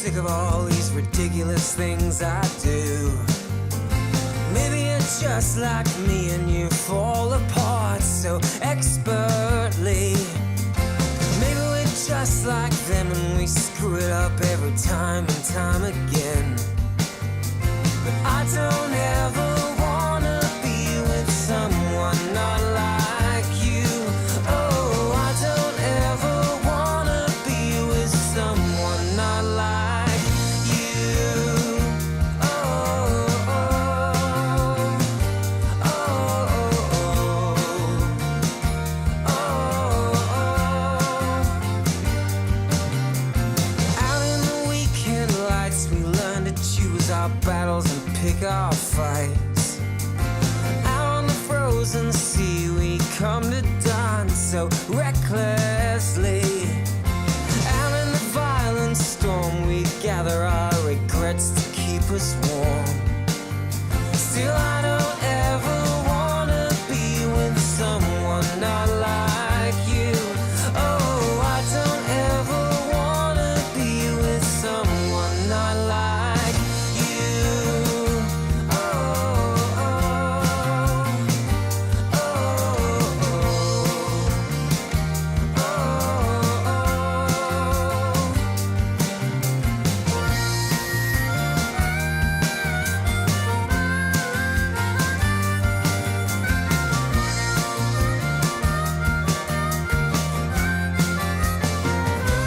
sick of all these ridiculous things I do. Maybe you're just like me and you fall apart so expertly. Maybe we're just like them and we screw it up every time and time again. But I don't ever wanna be with someone not like you. Oh, I don't ever wanna be with someone not like you. Oh, oh, oh, oh, oh. Out in the weekend lights, we learn to choose our battles and pick our fights. Out on the frozen sea, we come to dance so recklessly. Out in the violent storm, we gather our regrets to keep us warm. Still, I don't ever wanna be with someone not like you. Oh, I don't ever wanna be with someone not like you. Oh, oh, oh, oh,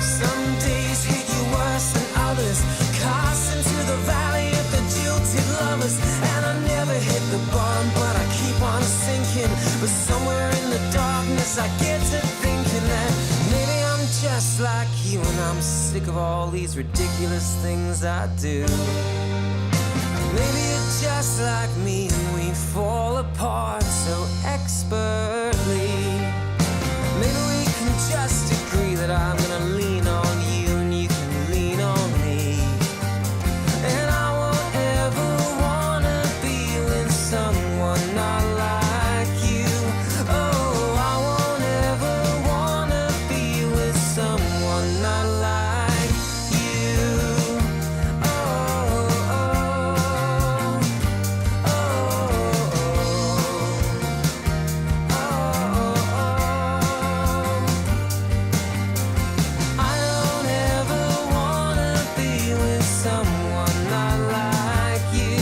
Some days hit you worse than others, cast into the valley of the jilted lovers. And I never hit the bottom, but I keep on sinking. But somewhere in the darkness I get to thinking that maybe I'm just like you, and I'm sick of all these ridiculous things I do. Maybe you're just like me and we fall apart so expertly. Maybe we can just agree that I'm gonna lean on you and you can lean on me. And I won't ever wanna be with someone not like you. Oh, I won't ever wanna be with someone not like you. Oh, oh, oh, I don't ever wanna be with someone not like you.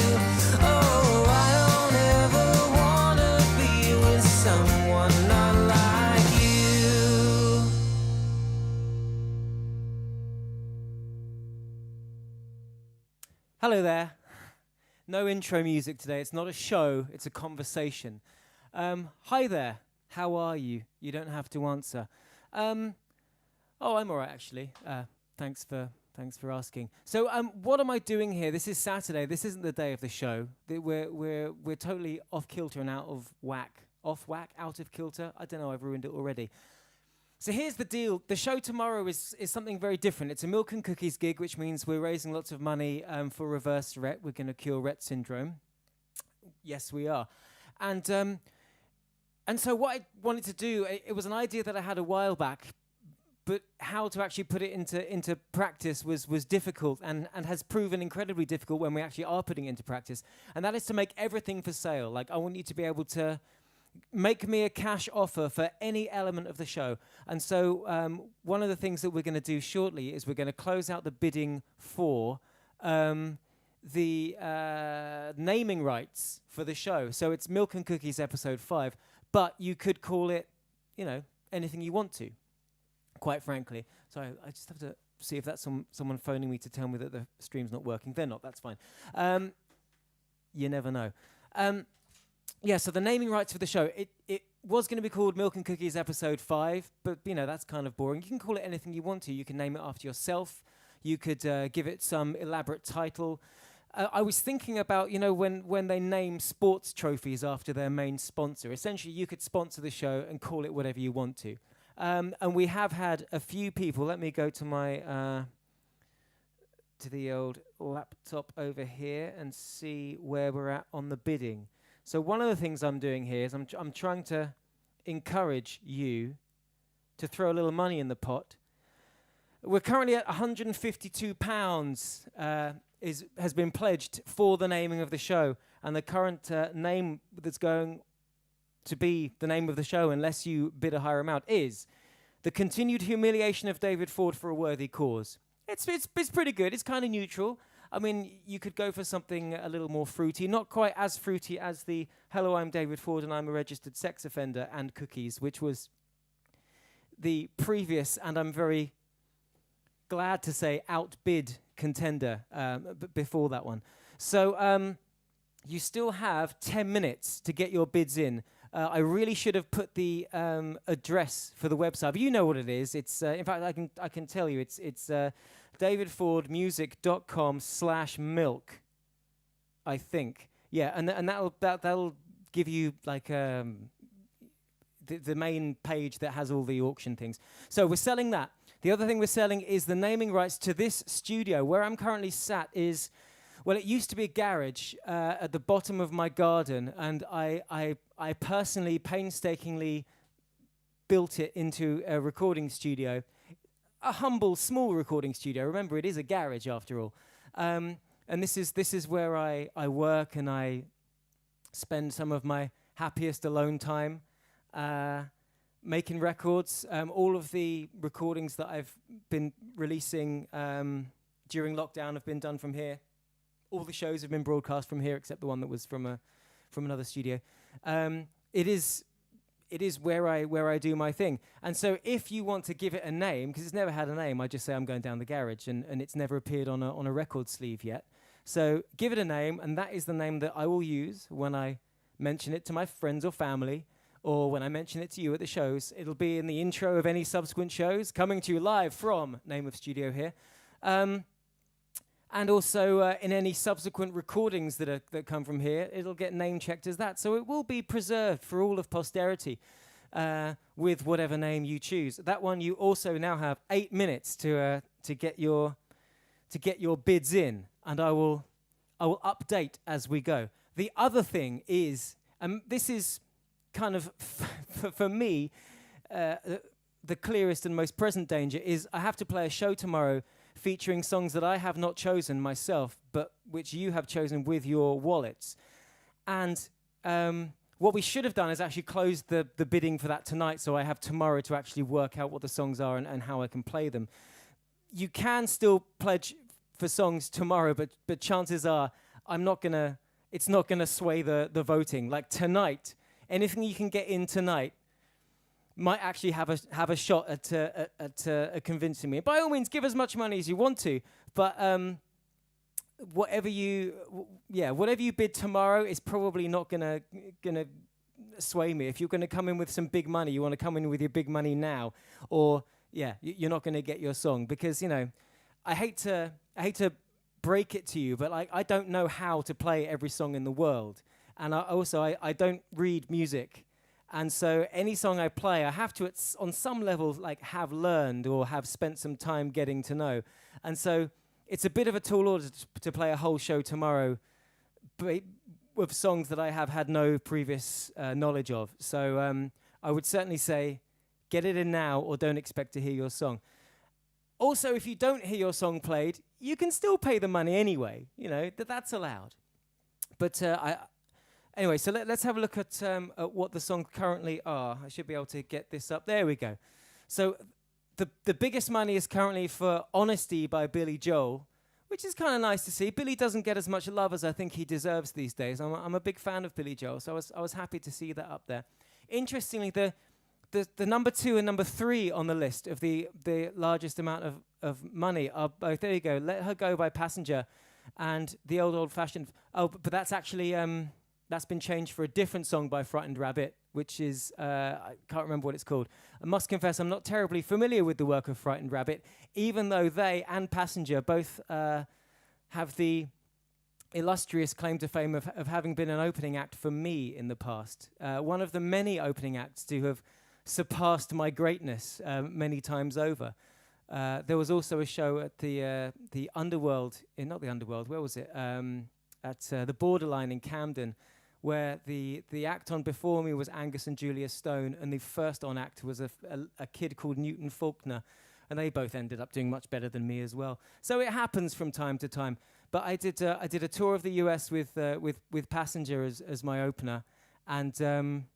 Oh, I don't ever wanna be with someone not like you. Hello there. No intro music today. It's not a show, it's a conversation. Hi there. How are you? You don't have to answer. I'm all right actually. Thanks for asking. So, what am I doing here? This is Saturday. This isn't the day of the show. We're totally off kilter and out of whack. Off whack, out of kilter. I don't know. I've ruined it already. So here's the deal. The show tomorrow is something very different. It's a milk and cookies gig, which means we're raising lots of money for reverse Rett. We're going to cure Rett syndrome. Yes, we are. And so what I wanted to do, it was an idea that I had a while back, but how to actually put it into practice was difficult and has proven incredibly difficult when we actually are putting it into practice. And that is to make everything for sale. Like, I want you to be able to make me a cash offer for any element of the show. And so one of the things that we're going to do shortly is we're going to close out the bidding for the naming rights for the show. So it's Milk and Cookies episode 5, but you could call it, anything you want to, quite frankly. So I just have to see if that's someone phoning me to tell me that the stream's not working. They're not, that's fine. You never know. So the naming rights for the show, it was going to be called Milk and Cookies episode 5, but that's kind of boring. You can call it anything you want to. You can name it after yourself. You could give it some elaborate title. I was thinking about, when they name sports trophies after their main sponsor. Essentially, you could sponsor the show and call it whatever you want to. And we have had a few people. Let me go to my to the old laptop over here and see where we're at on the bidding. So one of the things I'm doing here is I'm trying to encourage you to throw a little money in the pot. We're currently at £152 has been pledged for the naming of the show, and the current name that's going to be the name of the show, unless you bid a higher amount, is The Continued Humiliation of David Ford for a Worthy Cause. It's pretty good. It's kind of neutral. I mean, you could go for something a little more fruity, not quite as fruity as the Hello, I'm David Ford and I'm a registered sex offender and Cookies, which was the previous, and I'm very glad to say, outbid contender before that one. So you still have 10 minutes to get your bids in. I really should have put the address for the website, but you know what it is. It's in fact I can tell you it's davidfordmusic.com/milk, I think. Yeah, and that'll give you like the main page that has all the auction things. So we're selling that. The other thing we're selling is the naming rights to this studio. Where I'm currently sat is, well, it used to be a garage at the bottom of my garden, and I personally painstakingly built it into a recording studio, a humble, small recording studio. Remember, it is a garage after all. And this is where I work, and I spend some of my happiest alone time making records. All of the recordings that I've been releasing during lockdown have been done from here. All the shows have been broadcast from here, except the one that was from another studio. It is where I do my thing. And so if you want to give it a name, because it's never had a name, I just say I'm going down the garage, and it's never appeared on a record sleeve yet. So give it a name, and that is the name that I will use when I mention it to my friends or family, or when I mention it to you at the shows. It'll be in the intro of any subsequent shows, coming to you live from Name of Studio here. And also in any subsequent recordings that come from here, it'll get name-checked as that. So it will be preserved for all of posterity with whatever name you choose. That one, you also now have 8 minutes to get your bids in, and I will update as we go. The other thing is, this is kind of for me the clearest and most present danger is I have to play a show tomorrow featuring songs that I have not chosen myself, but which you have chosen with your wallets. And what we should have done is actually close the bidding for that tonight, so I have tomorrow to actually work out what the songs are and how I can play them. You can still pledge for songs tomorrow, but chances are it's not gonna sway the voting. Like tonight, anything you can get in tonight might actually have a shot at convincing me. By all means, give as much money as you want to, but whatever you bid tomorrow is probably not gonna sway me. If you're gonna come in with some big money, you want to come in with your big money now, or you're not gonna get your song, because I hate to break it to you, but I don't know how to play every song in the world, and I don't read music. And so any song I play, I have to, on some level, have learned or have spent some time getting to know. And so it's a bit of a tall order to play a whole show tomorrow with songs that I have had no previous knowledge of. So I would certainly say get it in now, or don't expect to hear your song. Also, if you don't hear your song played, you can still pay the money anyway. That's allowed. But anyway, so let's have a look at what the songs currently are. I should be able to get this up. There we go. So the biggest money is currently for Honesty by Billy Joel, which is kind of nice to see. Billy doesn't get as much love as I think he deserves these days. I'm a big fan of Billy Joel, so I was happy to see that up there. Interestingly, the number 2 and number 3 on the list of the largest amount of money are both, there you go, Let Her Go by Passenger and The Old-Fashioned. Oh, but that's actually... that's been changed for a different song by Frightened Rabbit, which is, I can't remember what it's called. I must confess I'm not terribly familiar with the work of Frightened Rabbit, even though they and Passenger both have the illustrious claim to fame of having been an opening act for me in the past. One of the many opening acts to have surpassed my greatness many times over. There was also a show at the Underworld, not the Underworld, where was it? At the Borderline in Camden, where the act on before me was Angus and Julia Stone, and the first on act was a kid called Newton Faulkner, and they both ended up doing much better than me as well. So it happens from time to time. But I did a tour of the US with Passenger as my opener, and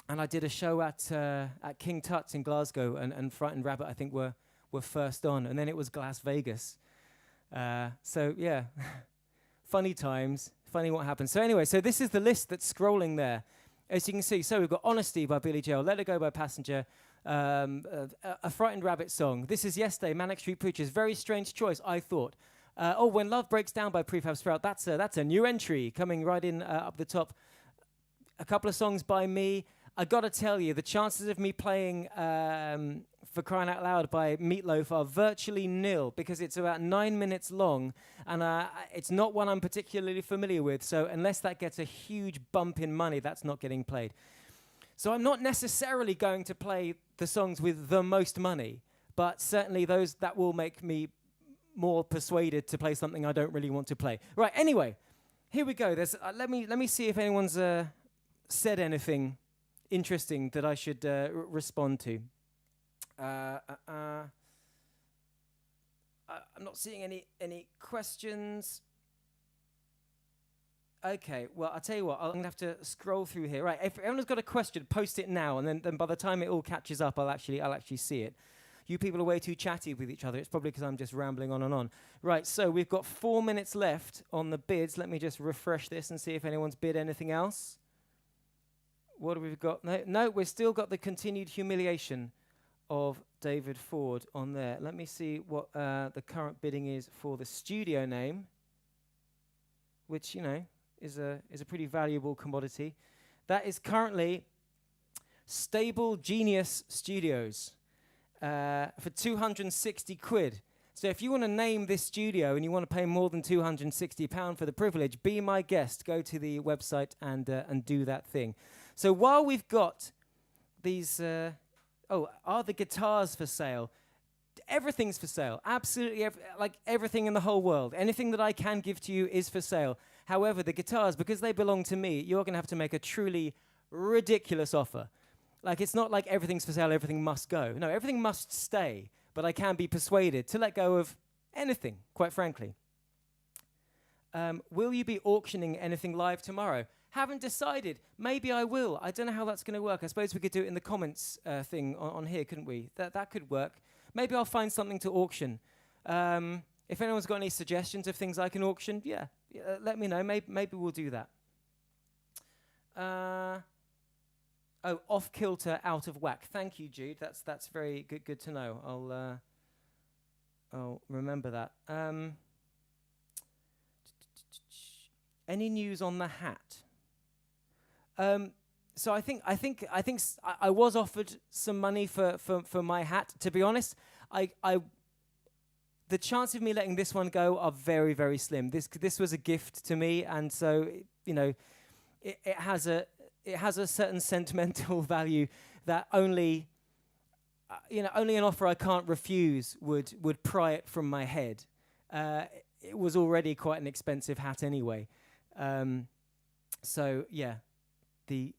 I did a show at King Tut's in Glasgow, and Frightened Rabbit I think were first on, and then it was Las Vegas. So yeah, funny times, funny what happened. So anyway, so this is the list that's scrolling there, as you can see. So we've got Honesty by Billy Joel, Let It Go by Passenger, a Frightened Rabbit song. This is Yesterday, Manic Street Preachers. Very strange choice, I thought. When Love Breaks Down by Prefab Sprout. That's a new entry coming right in up the top. A couple of songs by me. I gotta tell you, the chances of me playing For Crying Out Loud by Meatloaf are virtually nil, because it's about 9 minutes long, and it's not one I'm particularly familiar with, so unless that gets a huge bump in money, that's not getting played. So I'm not necessarily going to play the songs with the most money, but certainly those that will make me more persuaded to play something I don't really want to play. Right, anyway, here we go. There's let me see if anyone's said anything interesting that I should respond to. I'm not seeing any questions. Okay, well, I'll tell you what, I'm going to have to scroll through here. Right, if everyone's got a question, post it now, and then by the time it all catches up, I'll actually see it. You people are way too chatty with each other. It's probably because I'm just rambling on and on. Right, so we've got 4 minutes left on the bids. Let me just refresh this and see if anyone's bid anything else. What have we got? No, we've still got the Continued Humiliation of David Ford on there. Let me see what the current bidding is for the studio name, which, you know, is a pretty valuable commodity. That is currently Stable Genius Studios for 260 quid. So if you want to name this studio and you want to pay more than £260 for the privilege, be my guest. Go to the website and do that thing. So while we've got these, are the guitars for sale? Everything's for sale. Absolutely, everything in the whole world. Anything that I can give to you is for sale. However, the guitars, because they belong to me, you're going to have to make a truly ridiculous offer. Like, it's not like everything's for sale, everything must go. No, everything must stay, but I can be persuaded to let go of anything, quite frankly. Will you be auctioning anything live tomorrow? Haven't decided. Maybe I will. I don't know how that's going to work. I suppose we could do it in the comments thing on here, couldn't we? That could work. Maybe I'll find something to auction. If anyone's got any suggestions of things I can auction, let me know. Maybe we'll do that. Off kilter, out of whack. Thank you, Jude. That's very good to know. I'll remember that. Any news on the hat? So I was offered some money for my hat. To be honest, the chance of me letting this one go are very, very slim. This was a gift to me, and so it has a certain sentimental value that only an offer I can't refuse would pry it from my head. It was already quite an expensive hat anyway. So yeah, the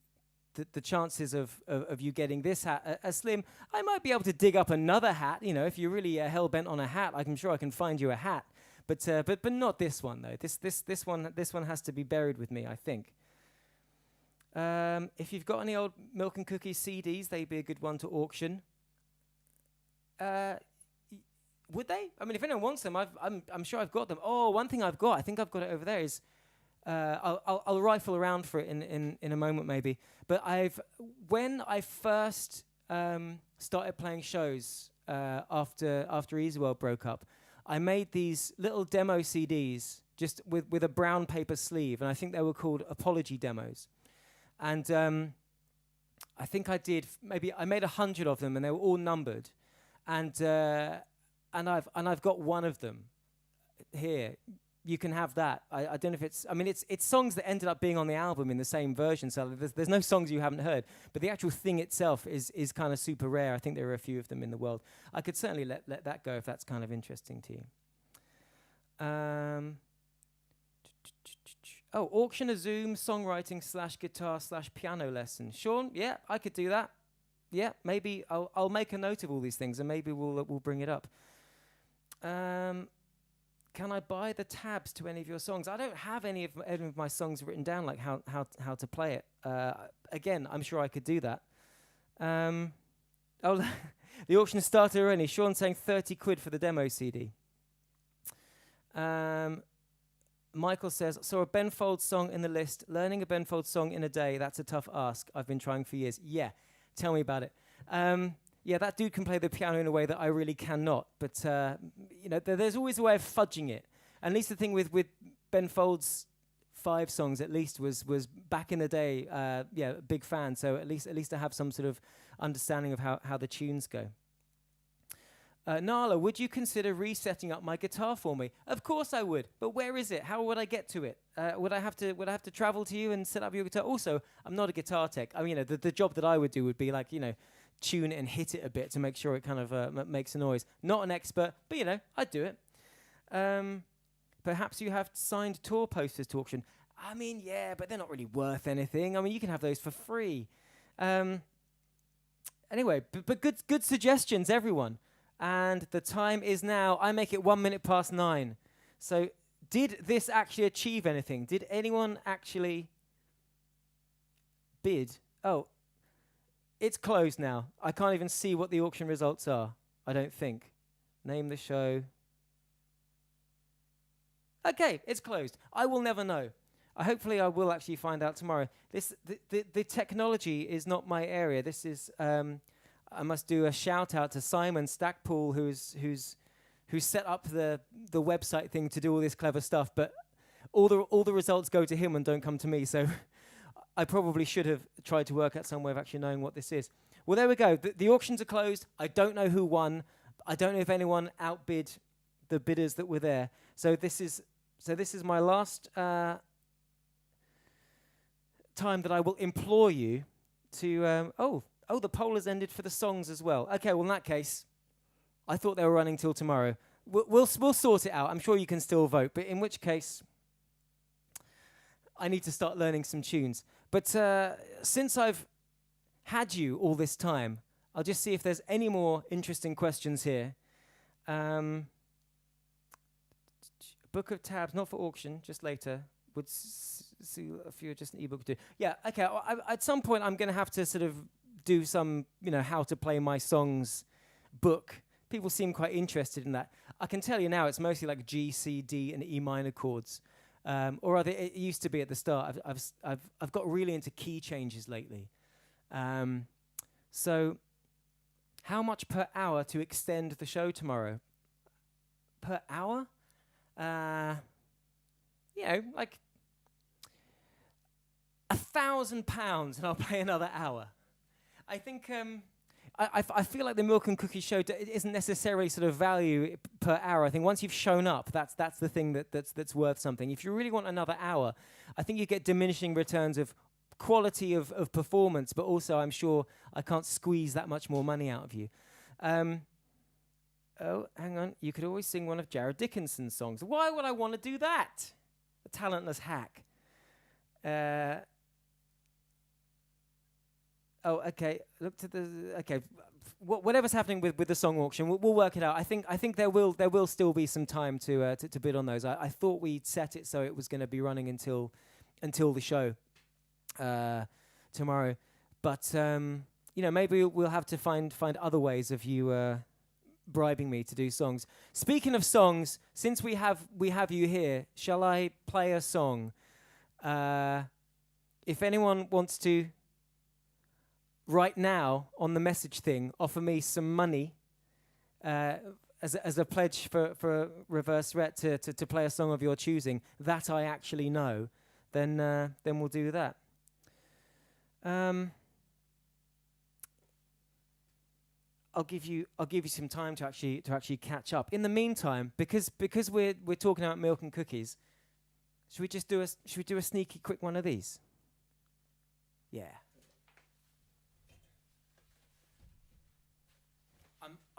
chances of you getting this hat are slim. I might be able to dig up another hat. If you're really hell bent on a hat, I'm sure I can find you a hat. But not this one though. This one has to be buried with me, I think. If you've got any old Milk and Cookies CDs, they'd be a good one to auction. Would they? I mean, if anyone wants them, I'm sure I've got them. Oh, one thing I've got, I think I've got it over there, is I'll rifle around for it in a moment maybe. But when I first started playing shows after Easy World broke up, I made these little demo CDs just with a brown paper sleeve, and I think they were called Apology Demos. And I think I made 100 of them, and they were all numbered. And I've got one of them here. You can have that. I don't know if it's songs that ended up being on the album in the same version, so there's no songs you haven't heard, but the actual thing itself is kind of super rare. I think there are a few of them in the world. I could certainly let that go if that's kind of interesting to you. Auction a Zoom songwriting /guitar/piano lesson. Sean, yeah, I could do that. yeah, maybe I'll make a note of all these things, and maybe we'll bring it up. Can I buy the tabs to any of your songs? I don't have any of my songs written down, like how to play it. Again, I'm sure I could do that. Oh, the auction started already. Sean saying 30 quid for the demo CD. Michael says, saw a Ben Folds song in the list. Learning a Ben Folds song in a day, that's a tough ask. I've been trying for years. Yeah, tell me about it. Yeah, that dude can play the piano in a way that I really cannot. But, there's always a way of fudging it. At least the thing with Ben Folds' 5 songs, at least, was back in the day, a big fan. So at least I have some sort of understanding of how the tunes go. Nala, would you consider resetting up my guitar for me? Of course I would, but where is it? How would I get to it? Would I have to travel to you and set up your guitar? Also, I'm not a guitar tech. I mean, the job that I would do would be like, tune it and hit it a bit to make sure it kind of makes a noise. Not an expert, but I'd do it. Perhaps you have signed tour posters to auction. I mean, yeah, but they're not really worth anything. I mean, you can have those for free. Anyway, but good suggestions, everyone. And the time is now, I make it 1 minute past 9. So did this actually achieve anything? Did anyone actually bid? Oh, it's closed now. I can't even see what the auction results are, I don't think. Name the show. Okay, it's closed. I will never know. Hopefully I will actually find out tomorrow. The technology is not my area. This is... I must do a shout out to Simon Stackpool, who's set up the website thing to do all this clever stuff. But all the results go to him and don't come to me. So I probably should have tried to work out some way of actually knowing what this is. Well, there we go. The auctions are closed. I don't know who won. I don't know if anyone outbid the bidders that were there. So this is my last time that I will implore you to. Oh, the poll has ended for the songs as well. Okay, well, in that case, I thought they were running till tomorrow. We'll sort it out. I'm sure you can still vote, but in which case, I need to start learning some tunes. But since I've had you all this time, I'll just see if there's any more interesting questions here. Book of tabs, not for auction, just later. Would see if you're just an ebook too. Yeah, okay. At some point, I'm going to have to sort of do some, how to play my songs book. People seem quite interested in that. I can tell you now, it's mostly like G, C, D, and E minor chords, or rather, it used to be at the start. I've got really into key changes lately. So, how much per hour to extend the show tomorrow? Per hour? Like £1,000, and I'll play another hour. I think I feel like the Milk and Cookies show isn't necessarily sort of value per hour. I think once you've shown up, that's the thing that's worth something. If you really want another hour, I think you get diminishing returns of quality of performance, but also I'm sure I can't squeeze that much more money out of you. Oh, hang on. You could always sing one of Jared Dickinson's songs. Why would I want to do that? A talentless hack. Oh, okay. Look to the okay. Whatever's happening with the song auction, we'll work it out. I think there will still be some time to bid on those. I thought we'd set it so it was going to be running until the show tomorrow, but maybe we'll have to find other ways of you bribing me to do songs. Speaking of songs, since we have you here, shall I play a song? If anyone wants to, right now on the message thing, offer me some money as a pledge for Reverse Ret to play a song of your choosing that I actually know, then we'll do that. I'll give you some time to actually catch up. In the meantime, because we're talking about Milk and Cookies, should we do a sneaky quick one of these? Yeah.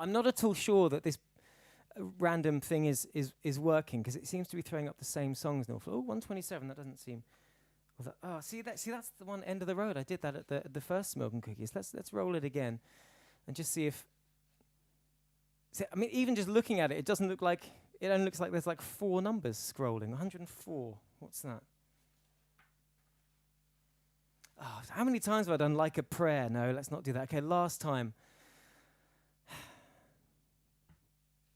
I'm not at all sure that this random thing is working, because it seems to be throwing up the same songs now. Oh, 127, that doesn't seem... Oh, see that's the one end of the road. I did that at the first Milk and Cookies. Let's roll it again, and just see if. See, I mean, even just looking at it, it doesn't look like. It only looks like there's like 4 numbers scrolling. 104. What's that? Oh, how many times have I done Like a Prayer? No, let's not do that. Okay, last time.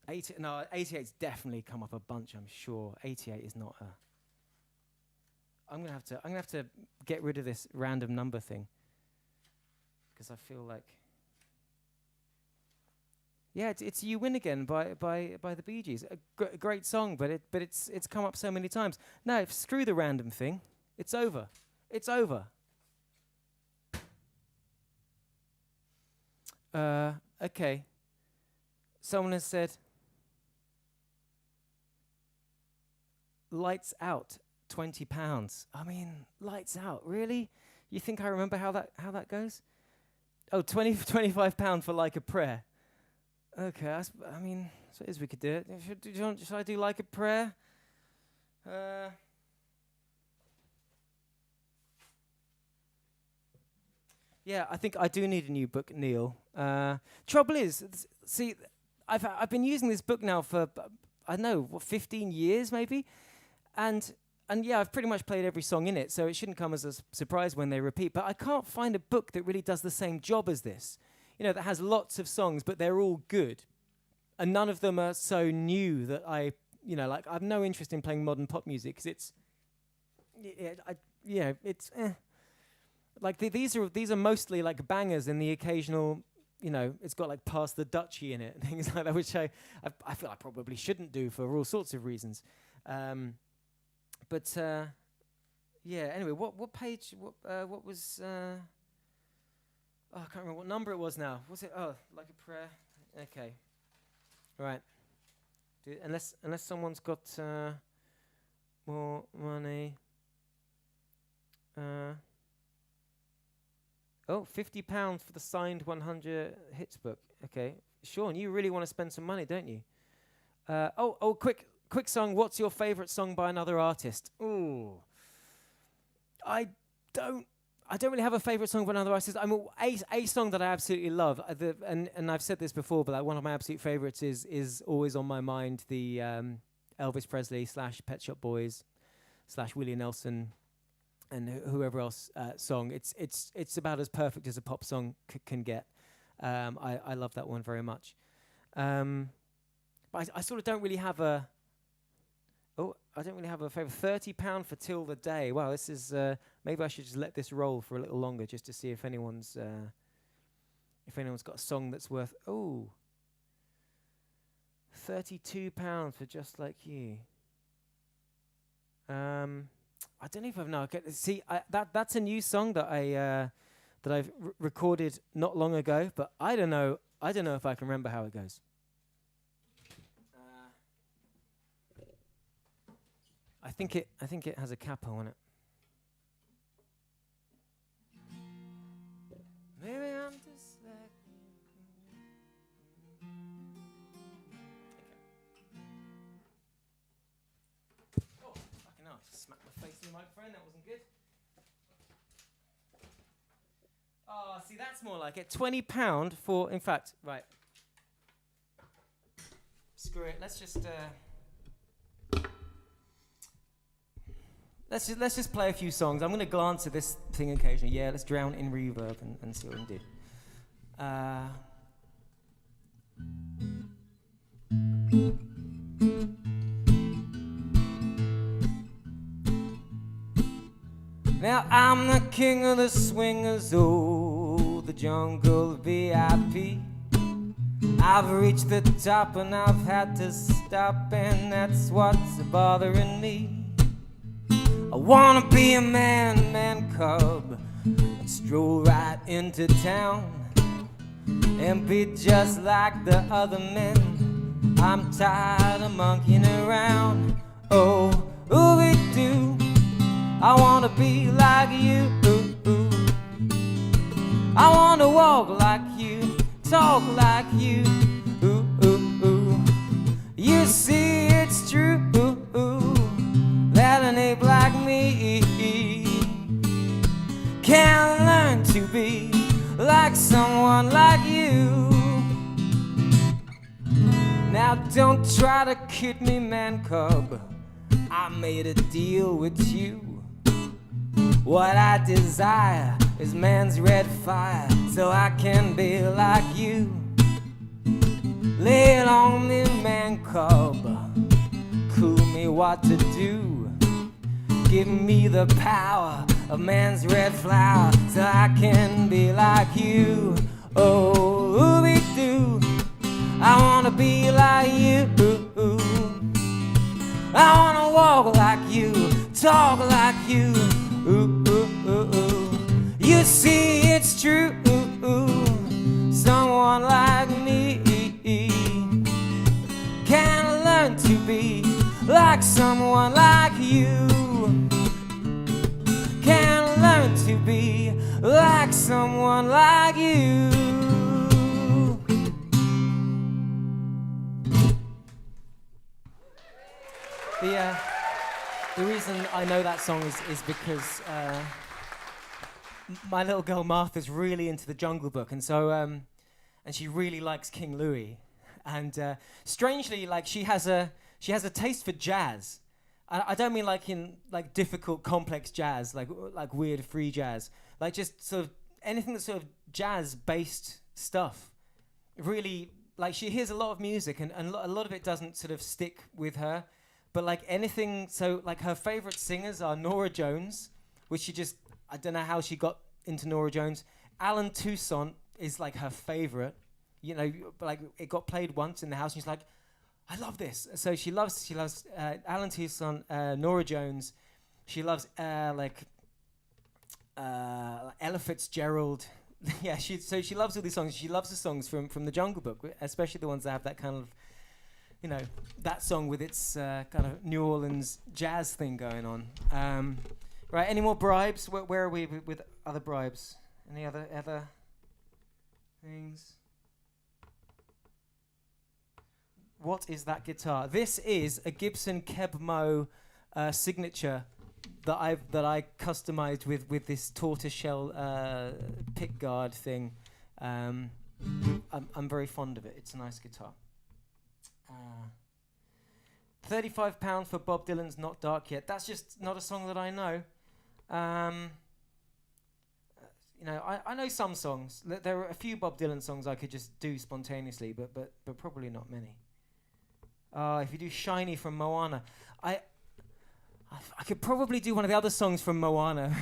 88's definitely come up a bunch, I'm sure. 88 is not a. I'm gonna have to get rid of this random number thing, because I feel like. Yeah, it's "You Win Again" by the Bee Gees. A great song, but it's come up so many times. No, screw the random thing. It's over. It's over. Okay. Someone has said, "Lights Out, £20." I mean, lights out, really? You think I remember how that goes? Oh, £25 for Like a Prayer. Okay, I mean, so it is we could do it. Should I do Like a Prayer? Yeah, I think I do need a new book, Neil. Trouble is, see, I've been using this book now for I don't know, 15 years maybe, and yeah, I've pretty much played every song in it, so it shouldn't come as a surprise when they repeat. But I can't find a book that really does the same job as this. You know, that has lots of songs, but they're all good, and none of them are so new that I have no interest in playing modern pop music because it's, like these are mostly like bangers and the occasional, it's got like Pass the Dutchie in it and things like that, which I feel I probably shouldn't do for all sorts of reasons. Anyway, what page? What was? I can't remember what number it was now. Was it? Oh, Like a Prayer. Okay. Right. Unless someone's got more money. £50 for the signed 100 hits book. Okay. Sean, you really want to spend some money, don't you? Quick song. What's your favorite song by another artist? Ooh. I don't really have a favorite song by another artist. A song that I absolutely love, and I've said this before, but one of my absolute favorites is always on my mind, the Elvis Presley / Pet Shop Boys / Willie Nelson and whoever else song. It's about as perfect as a pop song can get. I love that one very much. But I sort of don't really have a. I don't really have a favourite. £30 for Till the Day. Wow, this is. Maybe I should just let this roll for a little longer, just to see if anyone's got a song that's worth. Oh. £32 for Just Like You. I don't even know. Okay, see, that's a new song that I've recorded not long ago, but I don't know if I can remember how it goes. I think it has a capo on it. Maybe I'm just like you. Okay. Oh, fucking hell, I just smacked my face in the microphone. That wasn't good. Oh, see, that's more like it. £20 for, in fact, right. Screw it. Let's just play a few songs. I'm going to glance at this thing occasionally. Yeah, let's drown in reverb and see what we can do. Now I'm the king of the swingers, oh, the jungle VIP. I've reached the top and I've had to stop, and that's what's bothering me. I wanna be a man cub, and stroll right into town and be just like the other men. I'm tired of monkeying around. Oh, ooh-wee-doo, I wanna be like you. I wanna walk like you, talk like you. You see, it's true that an ape like me Can't learn to be like someone like you. Now don't try to kid me, man cub, I made a deal with you. What I desire is man's red fire, so I can be like you. Lay it on me, man cub, cool me what to do. Give me the power of man's red flower, so I can be like you. Oh, ooby-doo, I wanna be like you. I wanna walk like you, talk like you. Ooh, ooh, ooh, ooh. You see, it's true. Someone like me can learn to be like someone like you. Can learn to be like someone like you. The reason I know that song is because my little girl Martha's really into the Jungle Book, and so and she really likes King Louis, and strangely, like she has a taste for jazz. I don't mean like in like difficult, complex jazz, like weird free jazz, like just sort of anything that's sort of jazz-based stuff. Really, like she hears a lot of music, and a lot of it doesn't sort of stick with her. But like anything, so like her favorite singers are Norah Jones, which she just, I don't know how she got into Norah Jones. Alan Toussaint is like her favorite, you know, like it got played once in the house and she's like, I love this. So she loves Alan Toussaint, Norah Jones. She loves Ella Fitzgerald. Yeah, she loves all these songs. She loves the songs from the Jungle Book, especially the ones that have that kind of, you know, that song with its kind of New Orleans jazz thing going on. Right, any more bribes? Where are we with other bribes? Any other things? What is that guitar? This is a Gibson Keb-Mo signature that I customized with this tortoiseshell pickguard thing. I'm very fond of it. It's a nice guitar. £35 for Bob Dylan's Not Dark Yet. That's just not a song that I know. You know, I know some songs. There are a few Bob Dylan songs I could just do spontaneously, but probably not many. If you do Shiny from Moana, I could probably do one of the other songs from Moana.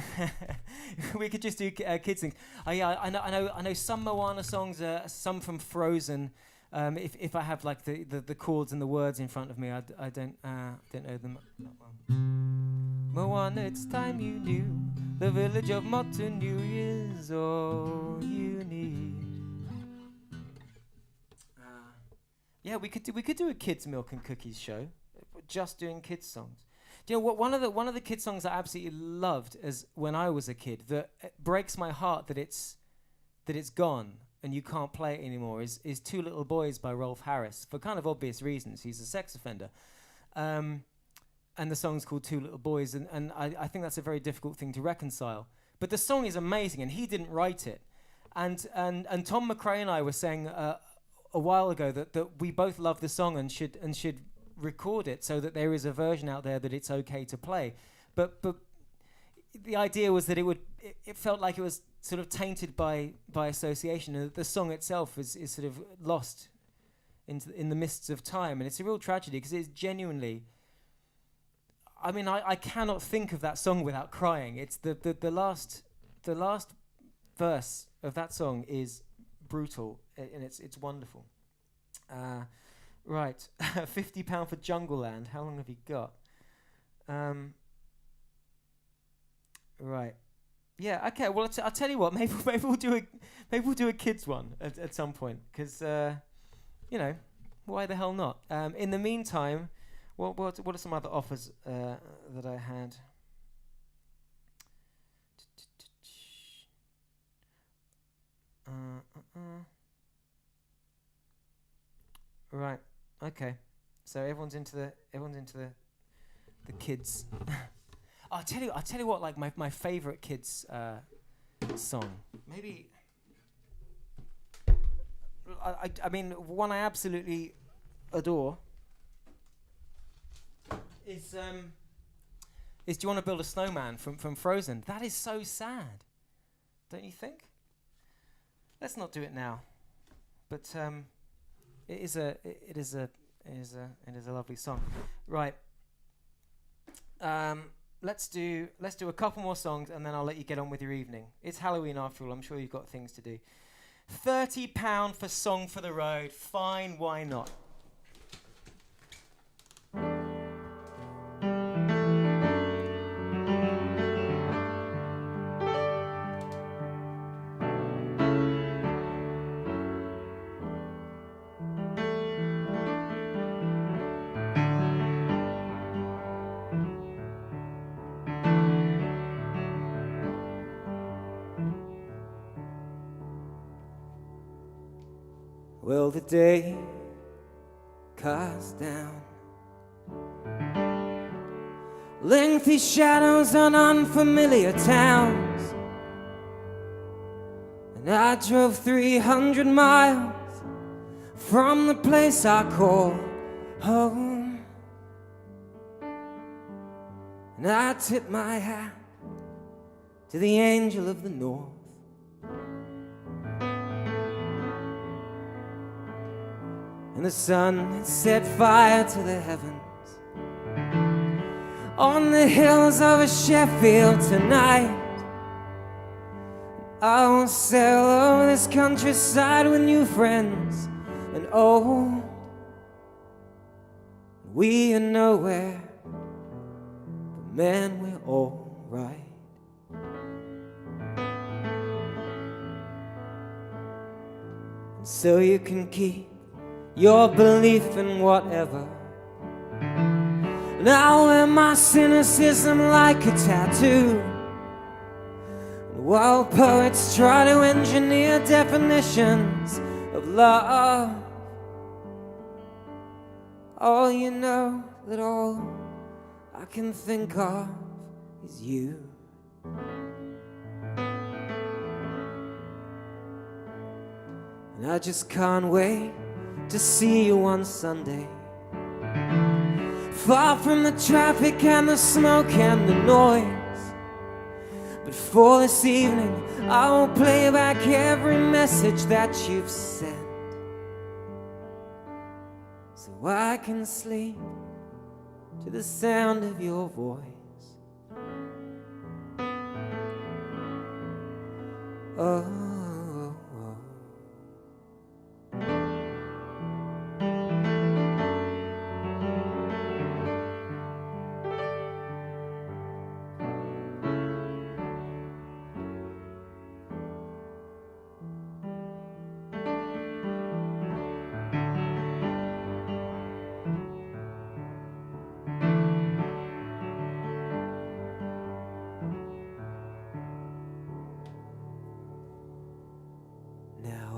We could just do kids things. Yeah, I know some Moana songs. Some from Frozen. If I have like the chords and the words in front of me, I don't know them that well. Moana, it's time you knew the village of Motunui is all you need. Yeah, we could do a kids milk and cookies show, just doing kids songs. Do you know what? One of the kids songs I absolutely loved as when I was a kid, that it breaks my heart that it's gone and you can't play it anymore, is Two Little Boys by Rolf Harris, for kind of obvious reasons. He's a sex offender. And the song's called Two Little Boys, and I think that's a very difficult thing to reconcile. But the song is amazing, and he didn't write it. And Tom McRae and I were saying a while ago that we both love the song and should record it so that there is a version out there that it's okay to play. But the idea was that it felt like it was sort of tainted by association, and the song itself is sort of lost in the mists of time, and it's a real tragedy because it's genuinely. I mean, I cannot think of that song without crying. It's the last verse of that song is brutal, and it's wonderful. Right, £50 for Jungleland. How long have you got? Right. Yeah. Okay. Well, I'll tell you what. Maybe we'll do a kids one at some point, because you know, why the hell not? In the meantime, what are some other offers that I had? Right. Okay. So everyone's into the kids. I'll tell you what. Like my favorite kids song. Maybe. I mean, one I absolutely adore is Do You Want to Build a Snowman from Frozen. That is so sad, don't you think? Let's not do it now, but it is a lovely song, right? Let's do a couple more songs and then I'll let you get on with your evening. It's Halloween after all. I'm sure you've got things to do. £30 for Song for the Road. Fine, why not? Well, the day casts down lengthy shadows on unfamiliar towns, and I drove 300 miles from the place I call home, and I tip my hat to the angel of the north. And the sun had set fire to the heavens on the hills of Sheffield tonight. I will sail over this countryside with new friends and old. We are nowhere, but man, we're all right. And so you can keep your belief in whatever, and I'll wear my cynicism like a tattoo. And while poets try to engineer definitions of love, oh, you know that all I can think of is you. And I just can't wait to see you on Sunday, far from the traffic and the smoke and the noise. But for this evening I will play back every message that you've sent, so I can sleep to the sound of your voice. Oh,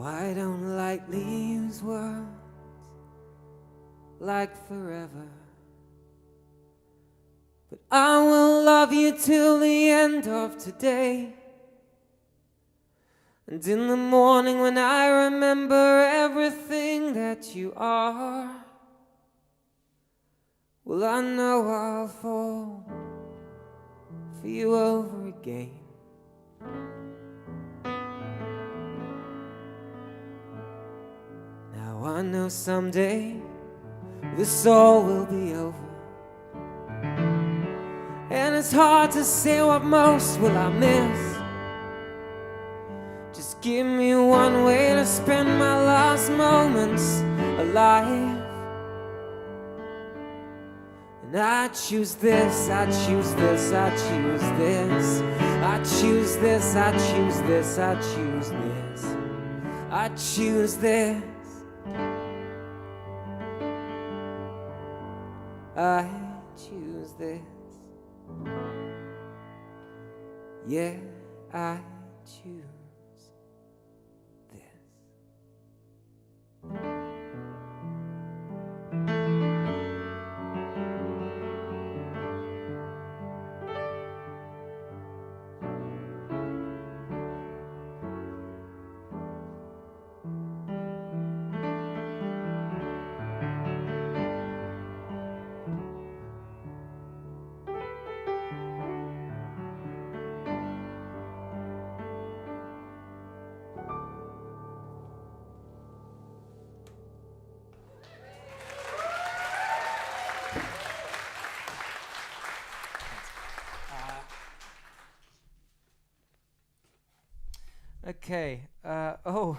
I don't lightly use words like forever, but I will love you till the end of today. And in the morning when I remember everything that you are, well, I know I'll fall for you over again. I know someday this all will be over, and it's hard to say what most will I miss. Just give me one way to spend my last moments alive, and I choose this, I choose this, I choose this, I choose this, I choose this, I choose this, I choose this. I choose this. Yeah, I choose this. Okay. £40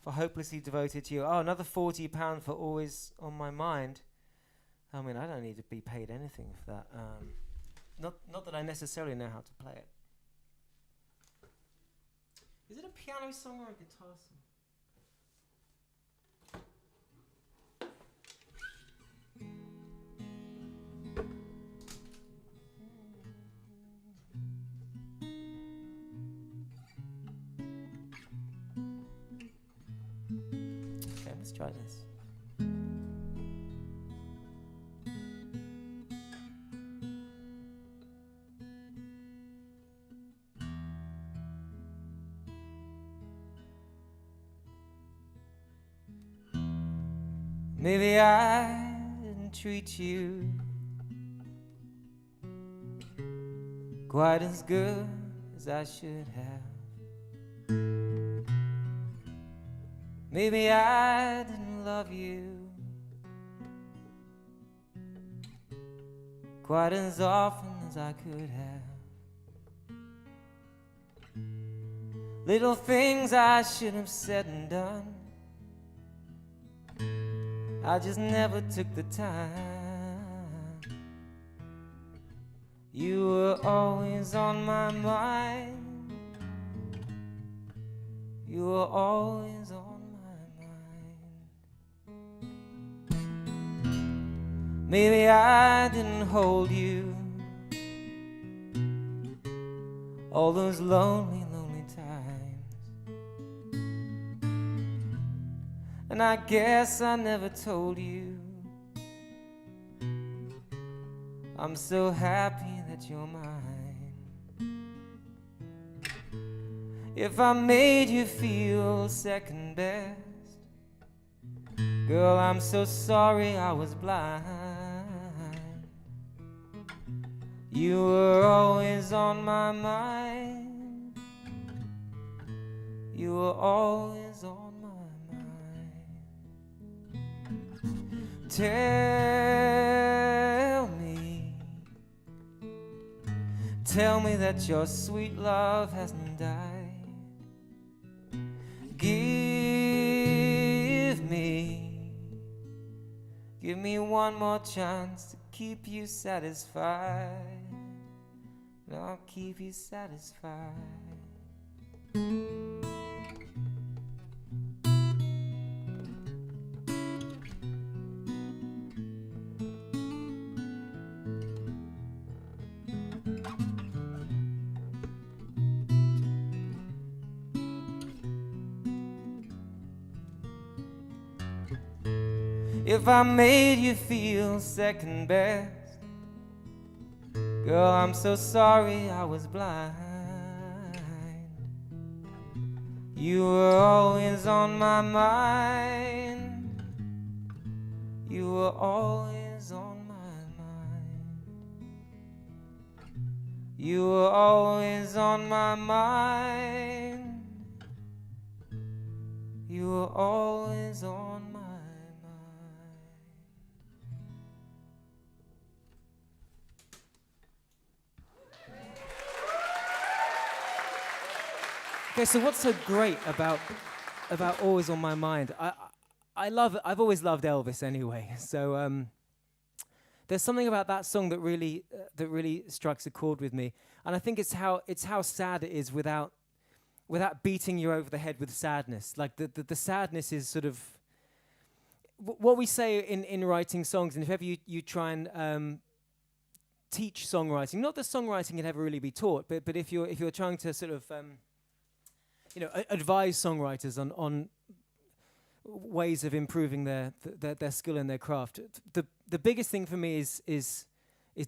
for Hopelessly Devoted to You. Oh, another £40 for Always on My Mind. I mean, I don't need to be paid anything for that. Not that I necessarily know how to play it. Is it a piano song or a guitar song? Okay, let's try this. Maybe I didn't treat you quite as good as I should have. Maybe I didn't love you quite as often as I could have. Little things I should have said and done, I just never took the time. You were always on my mind. You were always on my mind. Maybe I didn't hold you all those lonely, lonely times. And I guess I never told you I'm so happy that you're mine. If I made you feel second best, girl, I'm so sorry I was blind. You were always on my mind. You were always on my mind. Tell me that your sweet love hasn't died. Give me one more chance to keep you satisfied. And I'll keep you satisfied. If I made you feel second best, girl, I'm so sorry I was blind. You were always on my mind. You were always on my mind. You were always on my mind. You were always on my mind. Okay, so what's so great about Always on My Mind? I've always loved Elvis anyway. So there's something about that song that really strikes a chord with me, and I think it's how sad it is without beating you over the head with sadness. Like the sadness is sort of what we say in writing songs, and if ever you try and teach songwriting, not that songwriting can ever really be taught, but if you're trying to sort of advise songwriters on ways of improving their skill and their craft. The biggest thing for me is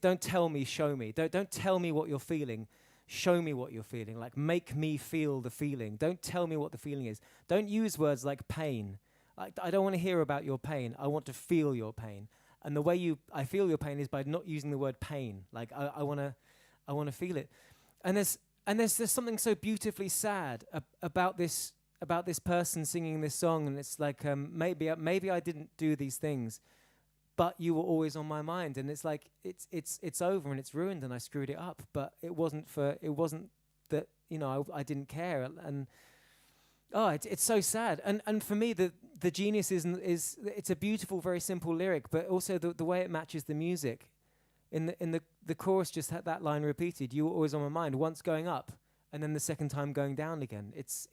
don't tell me, show me. Don't tell me what you're feeling. Show me what you're feeling. Like, make me feel the feeling. Don't tell me what the feeling is. Don't use words like pain. I don't want to hear about your pain. I want to feel your pain. And the way I feel your pain is by not using the word pain. Like, I want to feel it. And there's something so beautifully sad about this person singing this song, and it's like maybe I didn't do these things, but you were always on my mind, and it's like it's over and it's ruined and I screwed it up, but it wasn't that I didn't care, and oh, it's so sad. And for me, the genius is it's a beautiful, very simple lyric, but also the way it matches the music. In the chorus, just had that line repeated. You were always on my mind. Once going up, and then the second time going down again. It's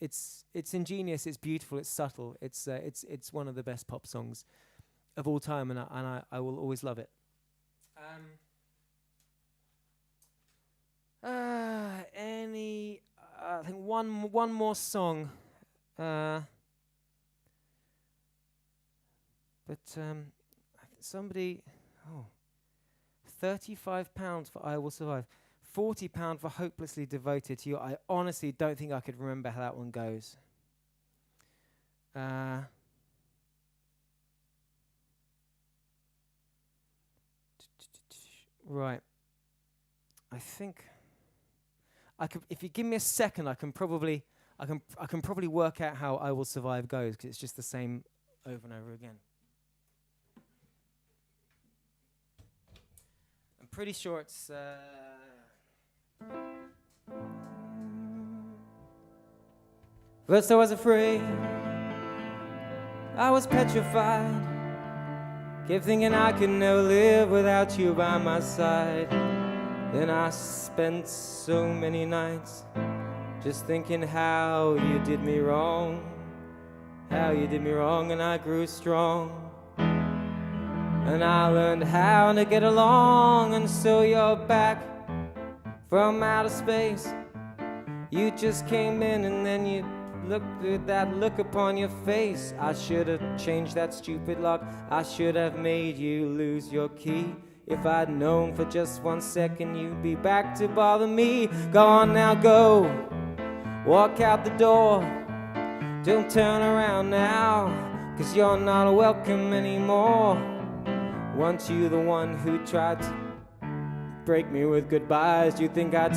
ingenious. It's beautiful. It's subtle. It's one of the best pop songs of all time, and I will always love it. I think one more song. Somebody, £35 for I Will Survive, £40 for Hopelessly Devoted to You. I honestly don't think I could remember how that one goes. Right. I think I could. If you give me a second, I can probably work out how I Will Survive goes, because it's just the same over and over again. I'm pretty sure it's. First I was afraid, I was petrified, kept thinking I could never live without you by my side. Then I spent so many nights just thinking how you did me wrong, and I grew strong, and I learned how to get along. And so you're back from outer space, you just came in, and then you looked with that look upon your face. I should have changed that stupid lock, I should have made you lose your key. If I'd known for just 1 second you'd be back to bother me. Go on now, go, walk out the door, don't turn around now, 'cause you're not welcome anymore. Weren't you the one who tried to break me with goodbyes? Do you think I'd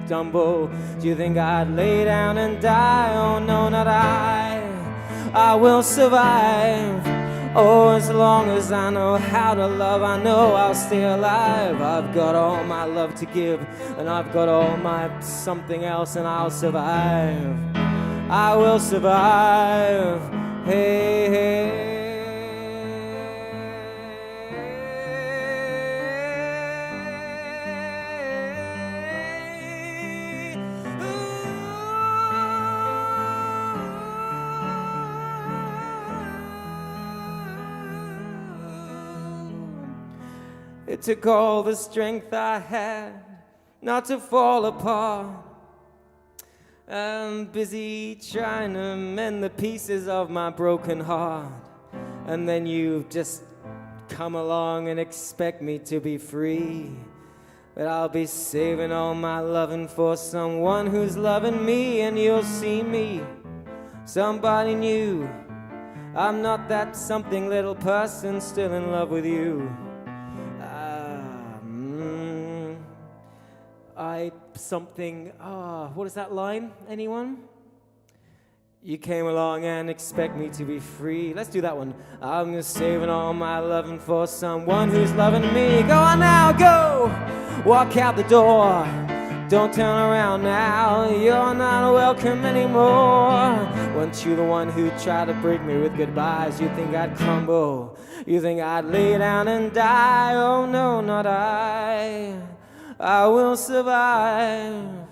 stumble? Do you think I'd lay down and die? Oh no, not I will survive. Oh, as long as I know how to love, I know I'll stay alive. I've got all my love to give, and I've got all my something else, and I'll survive. I will survive. Hey, hey. It took all the strength I had not to fall apart. I'm busy trying to mend the pieces of my broken heart, and then you just come along and expect me to be free. But I'll be saving all my loving for someone who's loving me, and you'll see me, somebody new. I'm not that something little person still in love with you. What is that line? Anyone? You came along and expect me to be free. Let's do that one. I'm just saving all my loving for someone who's loving me. Go on now, go! Walk out the door, don't turn around now. You're not welcome anymore. Weren't you the one who tried to break me with goodbyes? You think I'd crumble? You think I'd lay down and die? Oh no, not I will survive.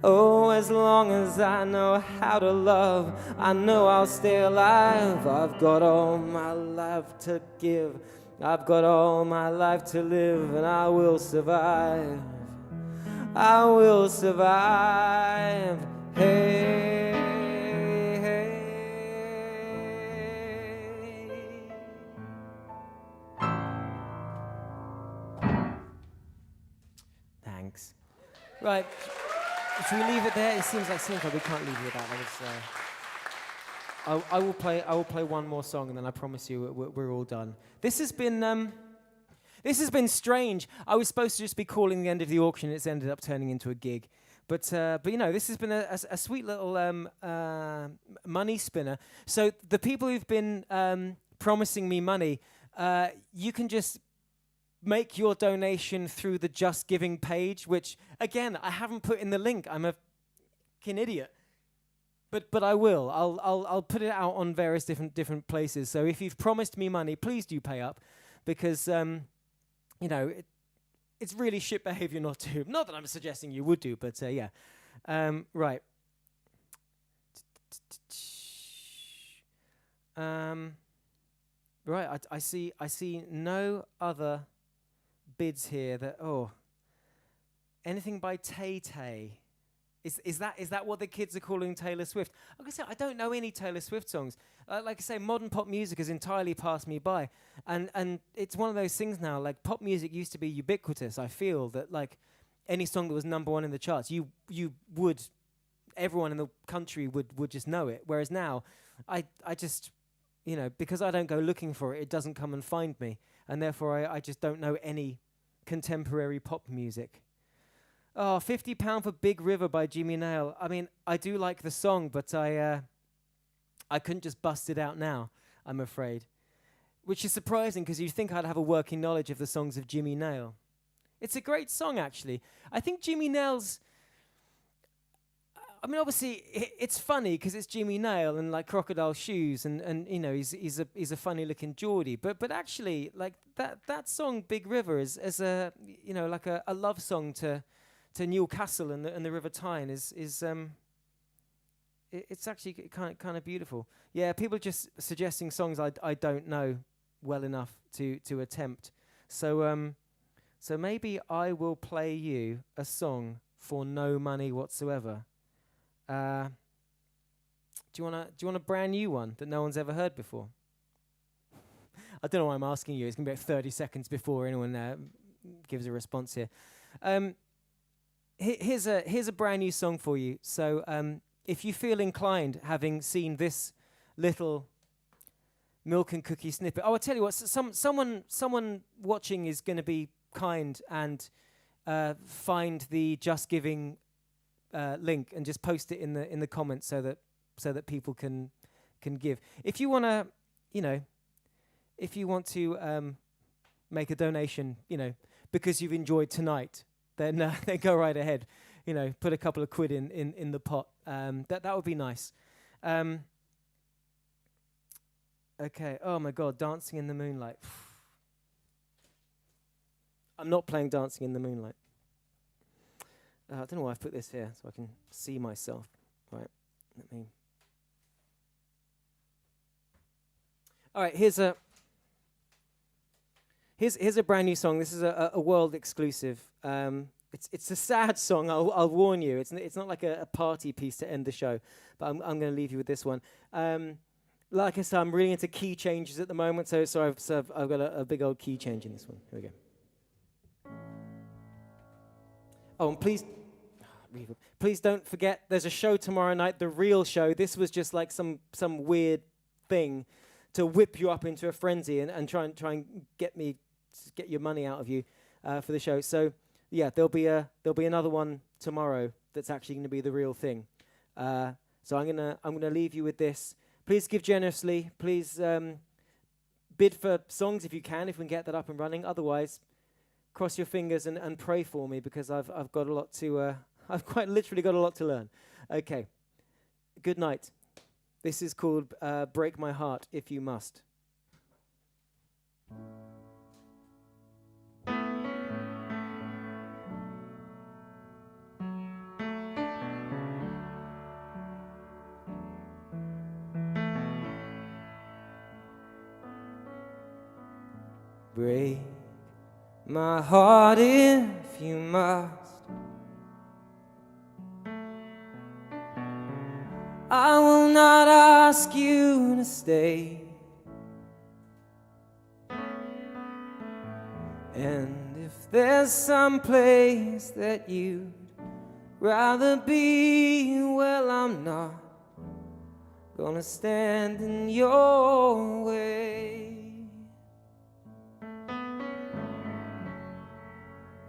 Oh, as long as I know how to love, I know I'll stay alive. I've got all my life to give, I've got all my life to live, and I will survive. I will survive. Hey, hey. Thanks. Right. Should we leave it there? It seems like we can't leave it at that. I will play one more song, and then I promise you we're all done. This has been strange. I was supposed to just be calling the end of the auction. It's ended up turning into a gig. But this has been a sweet little money spinner. So the people who've been promising me money, you can just make your donation through the Just Giving page, which, again, I haven't put in the link. I'm a fucking idiot. But I will. I'll put it out on various different places. So if you've promised me money, please do pay up, because it's really shit behavior not to. Not that I'm suggesting you would do, but yeah. Right. Right. I see no other bids here. Anything by Tay Tay. Is that what the kids are calling Taylor Swift? Like I said, I don't know any Taylor Swift songs. Like I say, modern pop music has entirely passed me by, and it's one of those things now. Like, pop music used to be ubiquitous. I feel that, like, any song that was number one in the charts, everyone in the country would just know it. Whereas now, I just, because I don't go looking for it, it doesn't come and find me, and therefore I just don't know any contemporary pop music. Oh, £50 for Big River by Jimmy Nail. I mean, I do like the song, but I couldn't just bust it out now, I'm afraid. Which is surprising, because you'd think I'd have a working knowledge of the songs of Jimmy Nail. It's a great song, actually. I think Jimmy Nail's... I mean, obviously, it's funny because it's Jimmy Nail and, like, Crocodile Shoes, and he's a funny-looking Geordie. But actually, like, that song, Big River, is a like a love song to Newcastle and the River Tyne it's actually kind of beautiful. Yeah, people just suggesting songs I don't know well enough to attempt. So maybe I will play you a song for no money whatsoever. Do you want a brand new one that no one's ever heard before? I don't know why I'm asking you. It's gonna be like 30 seconds before anyone gives a response here. Here's a brand new song for you. So if you feel inclined, having seen this little milk and cookie snippet, I'll tell you what. Someone watching is going to be kind and find the Just Giving link and just post it in the comments so that people can give. If you want to make a donation, because you've enjoyed tonight, then go right ahead. Put a couple of quid in the pot. That would be nice. Okay. Oh my God, Dancing in the Moonlight. I'm not playing Dancing in the Moonlight. I don't know why I've put this here, so I can see myself. Right. All right. Here's a brand new song. This is a world exclusive. It's a sad song. I'll warn you. It's not like a party piece to end the show. But I'm going to leave you with this one. Like I said, I'm really into key changes at the moment. So I've got a big old key change in this one. Here we go. Oh, and please don't forget. There's a show tomorrow night. The real show. This was just like some weird thing to whip you up into a frenzy and try and get your money out of you for the show. So yeah, there'll be another one tomorrow that's actually going to be the real thing. So I'm gonna leave you with this. Please give generously. Please bid for songs if you can can get that up and running. Otherwise, cross your fingers and pray for me, because I've got a lot to I've quite literally got a lot to learn. Okay. Good night. This is called Break My Heart If You Must. Break my heart if you must. I will not ask you to stay. And if there's some place that you'd rather be, well, I'm not gonna stand in your way.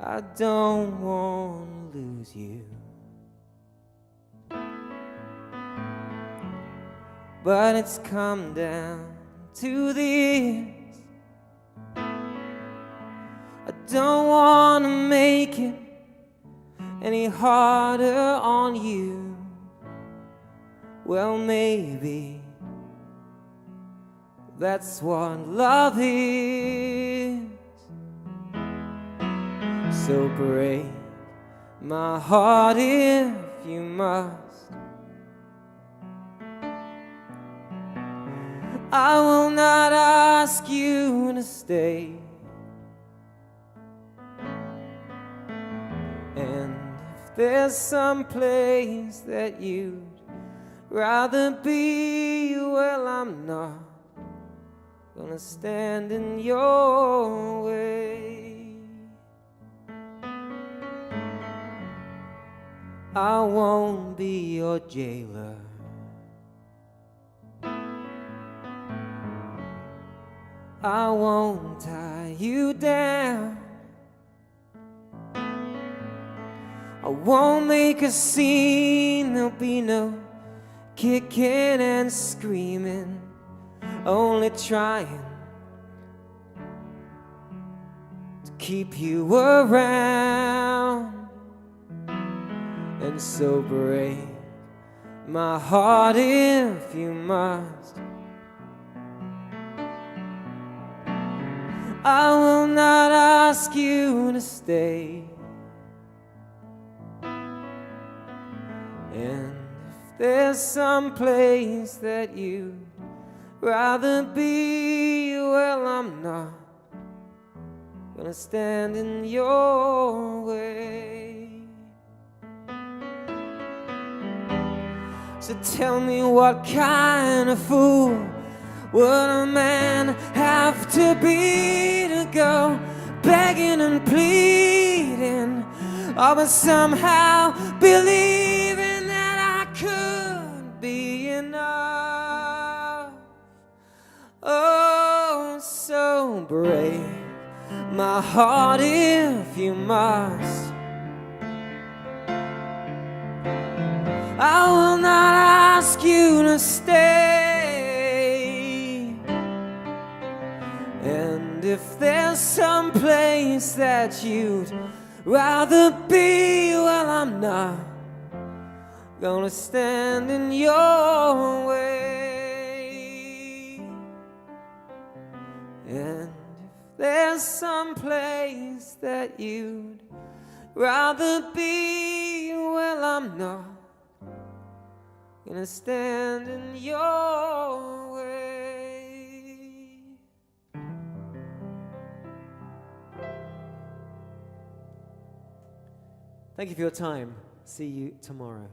I don't want to lose you, but it's come down to this. I don't want to make it any harder on you. Well, maybe that's what love is. So break my heart if you must. I will not ask you to stay. And if there's some place that you'd rather be, well, I'm not gonna stand in your way. I won't be your jailer. I won't tie you down. I won't make a scene. There'll be no kicking and screaming, only trying to keep you around. And so break my heart if you must. I will not ask you to stay. And if there's some place that you'd rather be, well, I'm not gonna stand in your way. So tell me, what kind of fool would a man have to be to go begging and pleading, oh, but somehow believing that I could be enough? Oh, so break my heart if you must. I will not ask you to stay. And if there's some place that you'd rather be, well, I'm not gonna stand in your way. And if there's some place that you'd rather be, well, I'm not gonna stand in your way. Thank you for your time. See you tomorrow.